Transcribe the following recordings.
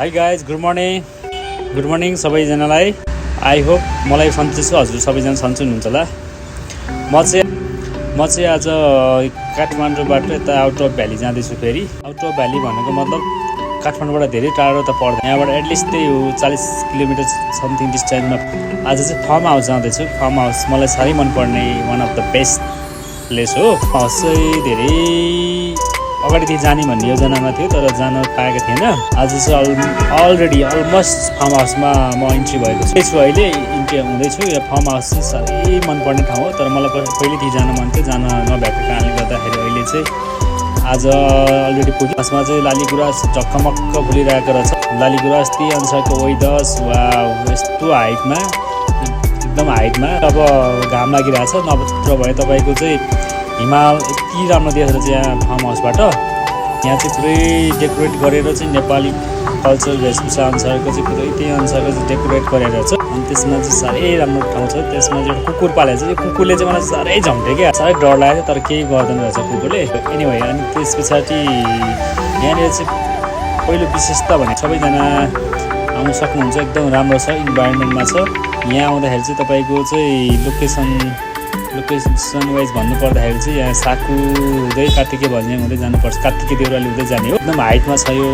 Hi guys good morning सबैजनालाई। I hope मलाई सन्चै छु, हजुर सबैजना सन्चै हुनुहुन्छ होला। म चाहिँ आज काठमाडौँबाट यता आउट अफ भ्याली जाँदैछु। फेरि आउट अफ भ्याली भनेको मतलब काठमाडौँबाट धेरै टाढो त पर्दैन, यहाँबाट एटलिस्ट त्यही हो 40 किलोमिटर समथिङ डिस्टेन्समा। आज चाहिँ फार्म हाउस जाँदैछु। फार्म हाउस मलाई साह्रै मनपर्ने one of the best place हो। हाउस चाहिँ धेरै अगाडिदेखि जाने भन्ने योजनामा थियो, तर जान पाएको थिएन। आज चाहिँ अलरेडी अलमोस्ट फार्म हाउसमा म इन्ट्री भएको छु। अहिले इन्ट्री हुँदैछु। यो फार्म हाउस चाहिँ साह्रै मनपर्ने ठाउँ हो, तर मलाई पहिलेदेखि जान मन थियो, जान नभएको कारणले गर्दाखेरि अहिले चाहिँ आज अलरेडी पुग्यो। यसमा चाहिँ लालीगुराँस झक्कमक्क फुलिरहेको रहेछ। लालीगुराँस त्यही अनुसारको वेदर्स वा यस्तो हाइटमा, एकदम हाइटमा अब घाम लागिरहेछ। नत्र भए तपाईँको चाहिँ हिमाल यति राम्रो देखेर चाहिँ यहाँ फार्म हाउसबाट यहाँ चाहिँ पुरै डेकोरेट गरेर चाहिँ नेपाली कल्चर वेशभूषा अनुसारको चाहिँ पुरै त्यही अनुसारको चाहिँ डेकोरेट गरेर छ। अनि त्यसमा चाहिँ साह्रै राम्रो ठाउँ छ। त्यसमा चाहिँ एउटा कुकुर पालेको छ। यो कुकुरले चाहिँ मलाई साह्रै झम्ट्यो क्या, साह्रै डर लागेको थियो, तर केही गर्दैन रहेछ कुकुरले। एनिवे, अनि त्यस पछाडि यहाँनिर चाहिँ पहिलो विशेषता भने सबैजना आउनु सक्नुहुन्छ। एकदम राम्रो छ, इन्भाइरोमेन्टमा छ। यहाँ आउँदाखेरि चाहिँ तपाईँको चाहिँ लोकेसन वाइज भन्नुपर्दाखेरि चाहिँ यहाँ साकु हुँदै कार्तिके भन्ज्याङ हुँदै जानुपर्छ। कार्तिके देउराली हुँदै जाने हो। एकदम हाइटमा छ यो,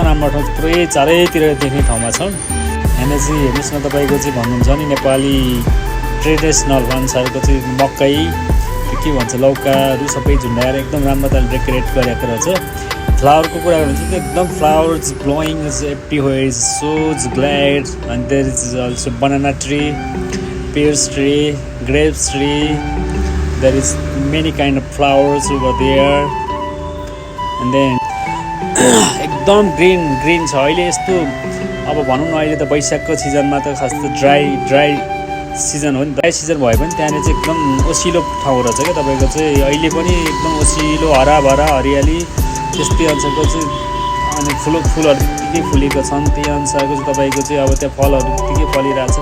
राम्रो ठाउँ, पुरै चारैतिर देख्ने ठाउँमा छ। यहाँनिर चाहिँ हेर्नुहोस् न, तपाईँको चाहिँ भन्नुहुन्छ नि नेपाली ट्रेडिसनल अनुसारको चाहिँ मकै के भन्छ लौकाहरू सबै झुन्डाएर एकदम राम्रो तरिकाले डेकोरेट गरेको रहेछ। फ्लावरको कुरा गर्नु चाहिँ एकदम flowers blowing everywhere, is so glad. And there is also banana tree, pears tree, grapes tree. There is many kind of flowers over there. And then एकदम ग्रीन छ अहिले। यस्तो अब भनौँ न, अहिले त वैशाखको सिजनमा त खास त ड्राई सिजन हो नि। ड्राई सिजन भए पनि त्यहाँनिर चाहिँ एकदम ओसिलो ठाउँ रहेछ क्या तपाईँको चाहिँ। अहिले पनि एकदम ओसिलो हराभरा हरियाली त्यस्तै अनुसारको चाहिँ। अनि फुलहरू त्यत्तिकै फुलेको छन्, त्यही अनुसारको चाहिँ तपाईँको चाहिँ अब त्यहाँ फलहरू त्यत्तिकै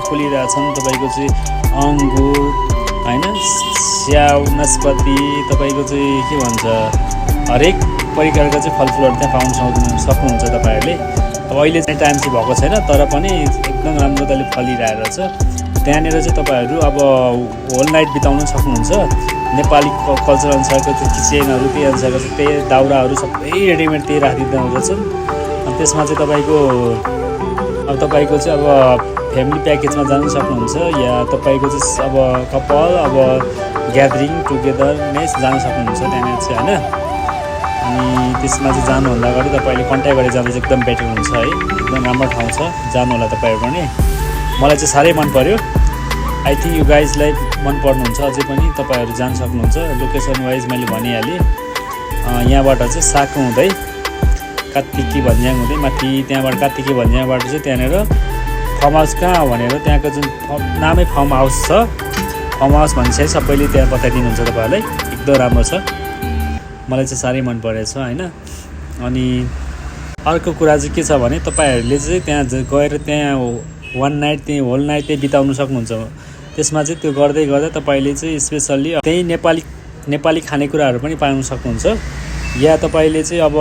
फुलिरहेछन्। तपाईँको चाहिँ अङ्गुर होइन, स्याउ, नास्पाती, तपाईँको चाहिँ के भन्छ हरेक प्रकारको चाहिँ फलफुलहरू त्यहाँ पाउन सक्नुहुन्छ तपाईँहरूले। अब अहिले चाहिँ टाइम चाहिँ भएको छैन, तर पनि एकदम राम्रो तरिकाले फलिरहेको छ। त्यहाँनिर चाहिँ तपाईँहरू अब होल नाइट बिताउनु सक्नुहुन्छ। नेपाली कल्चर अनुसारको त्यो किचेनहरू त्यही अनुसारको चाहिँ त्यही दाउराहरू सबै रेडिमेड त्यही राखिदिँदो रहेछन्। अनि त्यसमा चाहिँ तपाईँको चाहिँ अब फ्यामिली प्याकेजमा जानु सक्नुहुन्छ, या तपाईँको चाहिँ अब कपाल अब ग्यादरिङ टुगेदरनेस जानु सक्नुहुन्छ त्यहाँनिर चाहिँ होइन। अनि त्यसमा चाहिँ जानुभन्दा अगाडि तपाईँले कन्ट्याक्ट गरेर जाँदा चाहिँ एकदम बेटर हुन्छ है। एकदम राम्रो ठाउँ छ, जानु होला तपाईँहरू पनि। मलाई चाहिँ साह्रै मन पर्यो। आई थिङ्क यु गाइजलाई मन पर्नुहुन्छ अझै पनि, तपाईँहरू जान सक्नुहुन्छ। लोकेसन वाइज मैले भनिहालेँ। यहाँबाट चाहिँ साकु हुँदै कार्तिके भन्ज्याङ हुँदै माथि, त्यहाँबाट कार्तिके भन्ज्याङबाट चाहिँ त्यहाँनिर फार्म हाउस कहाँ भनेर त्यहाँको जुन नामै फार्म हाउस छ, फार्म हाउस भनिसके सबैले त्यहाँ बताइदिनुहुन्छ तपाईँहरूलाई। एकदम राम्रो छ, मलाई चाहिँ साह्रै मन परेछ होइन। अनि अर्को कुरा चाहिँ के छ भने तपाईँहरूले चाहिँ त्यहाँ गएर त्यहाँ वान नाइट त्यही होल नाइट त्यही बिताउनु सक्नुहुन्छ। त्यसमा चाहिँ त्यो गर्दै गर्दा तपाईँले चाहिँ स्पेसल्ली त्यही नेपाली खानेकुराहरू पनि पाउन सक्नुहुन्छ। या तपाईँले चाहिँ अब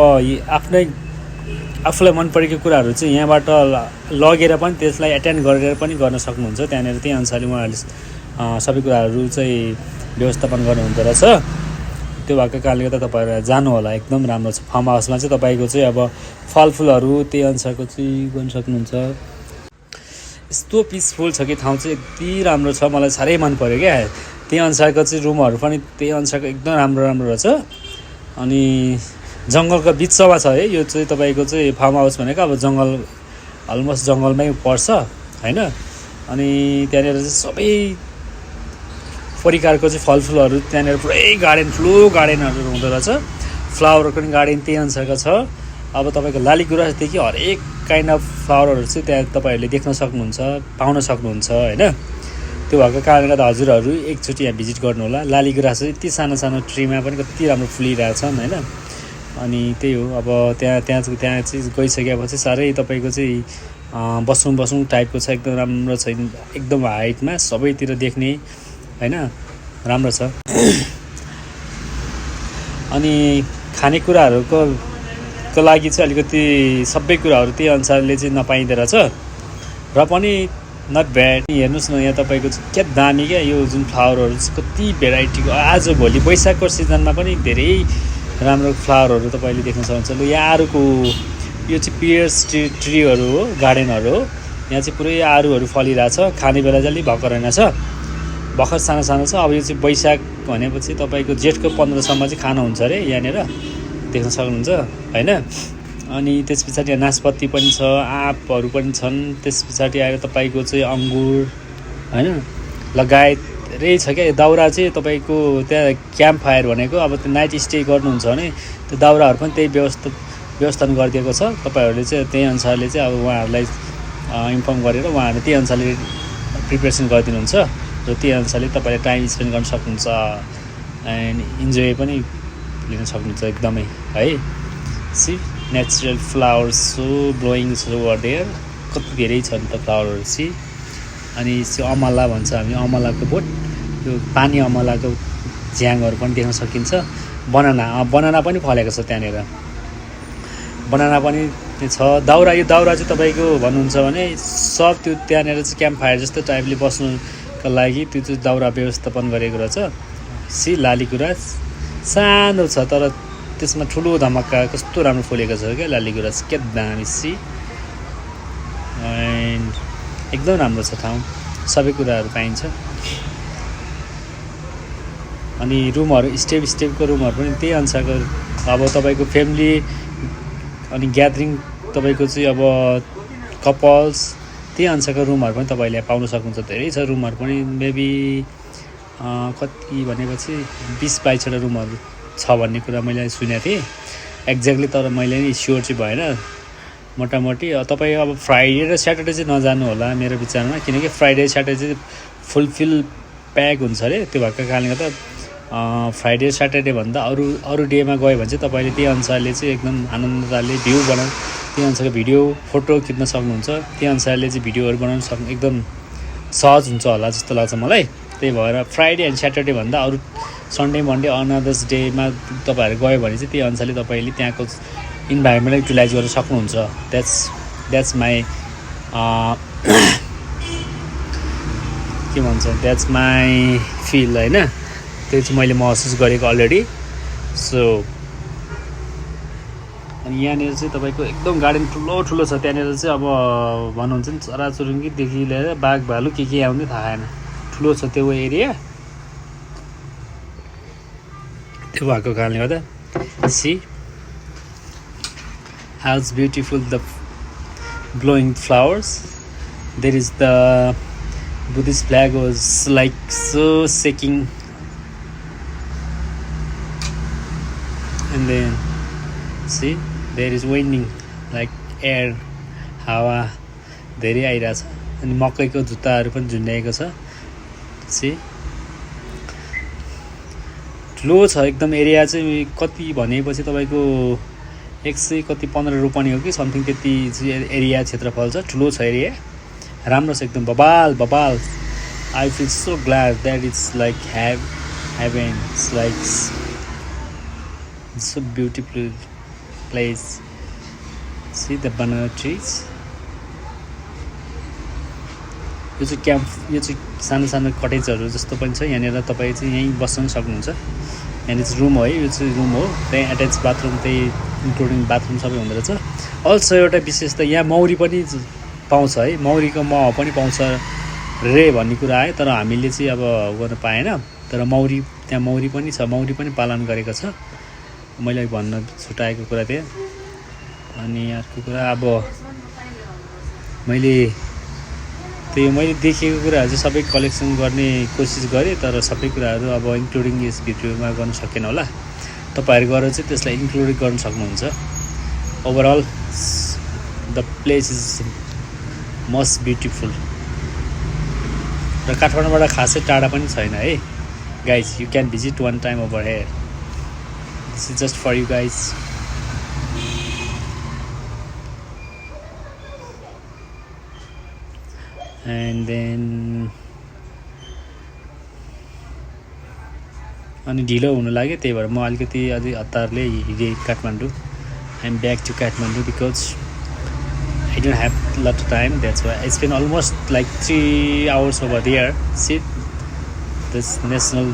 आफूलाई मन परेको कुराहरू चाहिँ यहाँबाट लगेर पनि त्यसलाई एटेन्ड गरेर पनि गर्न सक्नुहुन्छ। त्यहाँनिर त्यही अनुसारले उहाँहरूले सबै कुराहरू चाहिँ व्यवस्थापन गर्नुहुँदो रहेछ। त्यो भएको कारणले गर्दा तपाईँहरू जानु होला, एकदम राम्रो छ। फार्म हाउसमा चाहिँ तपाईँको चाहिँ अब फलफुलहरू त्यही अनुसारको चाहिँ गर्न सक्नुहुन्छ। यस्तो पिसफुल छ कि ठाउँ चाहिँ यति राम्रो छ, मलाई साह्रै मन पऱ्यो क्या। त्यही अनुसारको चाहिँ रुमहरू पनि त्यही अनुसारको एकदम राम्रो रहेछ। अनि जङ्गलको बिचमा छ है यो चाहिँ तपाईँको चाहिँ फार्म हाउस भनेको। अब जङ्गल अलमोस्ट जङ्गलमै पर्छ होइन। अनि त्यहाँनिर चाहिँ सबै प्रकारको चाहिँ फलफुलहरू त्यहाँनिर पुरै गार्डनहरू हुँदो रहेछ। फ्लावरको पनि गार्डन त्यही अनुसारको छ। अब तपाईँको लालीगुराँसदेखि हरेक काइन्ड अफ फ्लावरहरू चाहिँ त्यहाँ तपाईँहरूले देख्न सक्नुहुन्छ, पाउन सक्नुहुन्छ होइन। त्यो भएको कारणले गर्दा हजुरहरू एकचोटि यहाँ भिजिट गर्नु होला। लालीगुराँस चाहिँ यति सानो ट्रीमा पनि कति राम्रो फुलिरहेछन् होइन। अनि त्यही हो, अब त्यहाँ चाहिँ गइसकेपछि साह्रै तपाईँको चाहिँ बसौँ टाइपको छ। एकदम राम्रो छ, एकदम हाइटमा सबैतिर देख्ने होइन, राम्रो छ। अनि खानेकुराहरूको त्यो लागि चाहिँ अलिकति सबै कुराहरू त्यही अनुसारले चाहिँ नपाइँदो रहेछ र पनि नट ब्याड। हेर्नुहोस् न यहाँ तपाईँको चाहिँ क्या दामी क्या यो जुन फ्लावरहरू चाहिँ कति भेराइटीको आजभोलि वैशाखको सिजनमा पनि धेरै राम्रो फ्लावरहरू तपाईँले देख्न सक्नुहुन्छ। लु यहाँ आरुको यो चाहिँ पियर्स ट्रीहरू हो, गार्डनहरू हो। यहाँ चाहिँ पुरै आरुहरू फलिरहेछ, खाने बेला चाहिँ अलिक भर्खर रहेनछ, भर्खर सानो सानो छ। अब यो चाहिँ वैशाख भनेपछि तपाईँको जेठको 15सम्म चाहिँ खानुहुन्छ अरे यहाँनिर देख्न सक्नुहुन्छ होइन। अनि त्यस पछाडि यहाँ नासपत्ती पनि छ, आँपहरू पनि छन्। त्यस पछाडि आएर तपाईँको चाहिँ अङ्गुर होइन लगायत धेरै छ क्या। दाउरा चाहिँ तपाईँको त्यहाँ क्याम्प फायर भनेको अब त्यो नाइट स्टे गर्नुहुन्छ भने त्यो दाउराहरू पनि त्यही व्यवस्थापन गरिदिएको छ। तपाईँहरूले चाहिँ त्यही अनुसारले चाहिँ अब उहाँहरूलाई इन्फर्म गरेर उहाँहरूले त्यही अनुसारले प्रिपेरेसन गरिदिनुहुन्छ र त्यही अनुसारले तपाईँले टाइम स्पेन्ड गर्न सक्नुहुन्छ एन्ड इन्जोय पनि लिन सक्नुहुन्छ एकदमै है। See natural flowers so blowing over there, कति धेरै छ नि त फ्लावरहरू। सी अनि त्यो अमला भन्छ हामी, अमलाको बोट, त्यो पानी अमलाको झ्याङहरू पनि देख्न सकिन्छ। बनाना पनि फलेको छ त्यहाँनिर, बनाना पनि छ। दाउरा, यो दाउरा चाहिँ तपाईँको भन्नुहुन्छ भने सब त्यो त्यहाँनिर चाहिँ क्याम्प फायर जस्तो टाइपले बस्नुको लागि त्यो चाहिँ दाउरा व्यवस्थापन गरेको रहेछ। सी लालीगुराँस सानो छ तर त्यसमा ठुलो धमक्का कस्तो राम्रो फुलेको छ क्या लालीगुराँस, क्या दामी। सी एन्ड एकदम राम्रो छ ठाउँ, सबै कुराहरू पाइन्छ। अनि रुमहरू स्टेपको रुमहरू पनि त्यही अनुसारको अब तपाईँको फ्यामिली अनि ग्यादरिङ तपाईँको चाहिँ अब कपल्स त्यही अनुसारको रुमहरू पनि तपाईँले पाउन सक्नुहुन्छ। धेरै छ रुमहरू पनि, मेबी कति भनेपछि 20-22वटा रुमहरू छ भन्ने कुरा मैले सुनेको थिएँ एक्ज्याक्टली, तर मैले नि स्योर चाहिँ भएन। मोटामोटी तपाईँ अब फ्राइडे र स्याटरडे चाहिँ नजानु होला मेरो विचारमा, किनकि फ्राइडे स्याटरडे चाहिँ फुलफिल प्याक हुन्छ अरे। त्यो भएको कारणले गर्दा फ्राइडे स्याटरडे भन्दा अरू डेमा गयो भने चाहिँ तपाईँले त्यही अनुसारले चाहिँ एकदम आनन्दताले भ्यू त्यही अनुसारको भिडियो फोटो खिच्न सक्नुहुन्छ। त्यही अनुसारले चाहिँ भिडियोहरू बनाउन सक्नु एकदम सहज हुन्छ होला जस्तो लाग्छ मलाई। त्यही भएर फ्राइडे एन्ड स्याटरडे भन्दा अरू सन्डे मन्डे अनदर्स डेमा तपाईँहरू गयो भने चाहिँ त्यही अनुसारले तपाईँले त्यहाँको इन्भाइरोमेन्ट युटिलाइज गर्न सक्नुहुन्छ। द्याट्स माई के भन्छ, द्याट्स माई फिल होइन। त्यो चाहिँ मैले महसुस गरेको अलरेडी। सो अनि यहाँनिर चाहिँ तपाईँको एकदम गार्डन ठुलो छ। त्यहाँनिर चाहिँ अब भन्नुहुन्छ नि चराचुरुङ्गीदेखि लिएर बाघ भालु के आउने थाहा छैन, ठुलो छ त्यो एरिया। त्यो भएको कारणले गर्दा C how it's beautiful, the blowing flowers. There is the Buddhist flag was like so shaking, and then see there is winding like air, hawa धेरै आइरहेछ। अनि मकैको जुत्ताहरू पनि झुन्ड्याएको छ। सी ठुलो छ एकदम एरिया चाहिँ, कति भनेपछि तपाईँको 15 रोपनी हो कि समथिङ त्यति एरिया क्षेत्रफल छ। ठुलो छ एरिया, राम्रो छ एकदम बबाल। I feel so glad that it's like heaven, it's like so beautiful place. See the banana trees, यो चाहिँ क्याम्प, यो चाहिँ सानो कटेजहरू जस्तो पनि छ यहाँनिर। तपाईँ चाहिँ यहीँ बस्न सक्नुहुन्छ। यहाँनिर चाहिँ रुम हो है, यो चाहिँ रुम हो, त्यहीँ एट्याच बाथरुम, त्यही इन्क्लुडिङ बाथरुम सबै हुँदो रहेछ। अल्सो एउटा विशेषता यहाँ मौरी पनि पाउँछ है, मौरीको मह पनि पाउँछ रे भन्ने कुरा आयो, तर हामीले चाहिँ अब गर्न पाएन। तर त्यहाँ मौरी पनि छ, मौरी पनि पालन गरेको छ। मैले भन्न छुटाएको कुरा थिएँ। अनि अर्को कुरा अब मैले देखेको कुराहरू चाहिँ सबै कलेक्सन गर्ने कोसिस गरेँ, तर सबै कुराहरू अब इन्क्लुडिङ यस भिडियोमा गर्न सकेन होला। तपाईँहरू गएर चाहिँ त्यसलाई इन्क्लुड गर्न सक्नुहुन्छ। Overall the place is must beautiful र काठमाडौँबाट खासै टाढा पनि छैन है guys. You can visit one time over here. This is just for you guys. And then अनि ढिलो हुनु लाग्यो, त्यही भएर म अलिकति अझै हतारले हिँडेँ Kathmandu. I'm back to Kathmandu because I don't have a lot of time. That's why I spent almost like 3 hours over there. See this national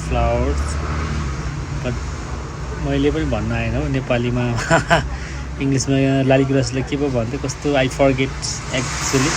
flowers. But मैले पनि भन्न आएन हो नेपालीमा इङ्ग्लिसमा लाली गुराँसलाई के पो भन्थे कस्तो आई फर्गेट एक्चुअली